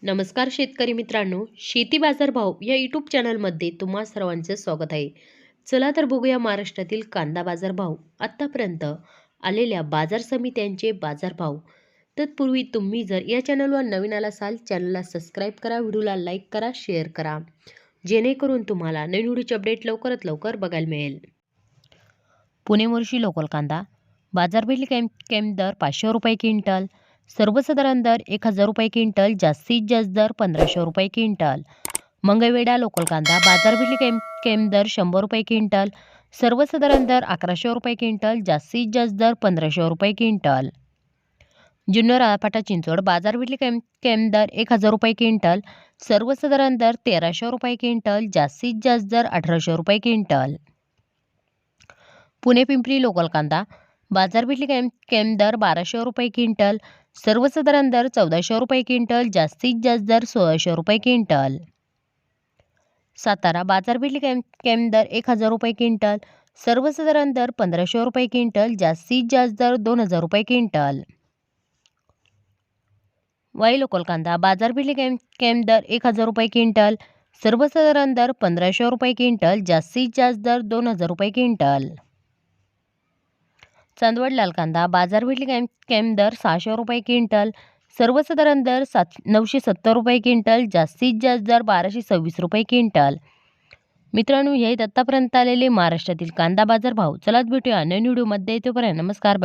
नमस्कार शेतकरी मित्रांनो, शेती बाजार भाव या यूट्यूब चॅनलमध्ये तुम्हा सर्वांचे स्वागत आहे. चला तर बघूया महाराष्ट्रातील कांदा बाजार भाव आतापर्यंत आलेल्या बाजार समित्यांचे बाजारभाव. तत्पूर्वी तुम्ही जर या चॅनलवर नवीन आला असाल, चॅनलला सबस्क्राईब करा, व्हिडिओला लाईक करा, शेअर करा, जेणेकरून तुम्हाला नवीन व्हिडिओचे अपडेट लवकरात लवकर बघायला मिळेल. पुणे मोर्शी लोकल कांदा बाजारपेठ कॅम्प दर 500 रुपये क्विंटल, सर्वसाधारण दर 1000 रुपये क्विंटल, जास्तीत जास्त दर 1500 रुपये क्विंटल. मंगळवेढा लोकल कांदा बाजारपेठ कॅम्प दर 100 रुपये क्विंटल, सर्वसाधारण दर 1100 रुपये क्विंटल, जास्तीत जास्त दर 1500 रुपये क्विंटल. जुन्नर आळापाटा चिंचवड बाजारपेठ कॅम्प दर 1000 रुपये क्विंटल, सर्वसाधारण दर 1300 रुपये क्विंटल, जास्तीत जास्त दर 1800 रुपये क्विंटल. पुणे पिंपरी लोकल कांदा बाजारपेठ कॅम्प दर 1200 रुपये क्विंटल, सर्वसाधारण दर 1400 रुपये क्विंटल, जास्तीत जास्त दर 1600 रुपये क्विंटल. सातारा बाजारपेठ कॅम्प दर 1000 रुपये क्विंटल, सर्वसाधारण दर 1500 रुपये क्विंटल, जास्तीत जास्त दर 2000 रुपये क्विंटल. वाई लोकल कांदा बाजारपेठ कॅम्प दर 1000 रुपये क्विंटल, सर्वसाधारण दर 1500 रुपये क्विंटल, जास्तीत जास्त दर 2000 रुपये क्विंटल. चांदवड लाल कांदा बाजारपेठ कॅम्प दर 600 रुपये क्विंटल, सर्वसाधारण दर 970 रुपये क्विंटल, जास्तीत जास्त दर 1226 रुपये क्विंटल. मित्रांनो, हे आतापर्यंत आलेले महाराष्ट्रातील कांदा बाजार भाव. चला भेटूया नवीन व्हिडिओमध्ये. तोपर्यंत नमस्कार, बाय.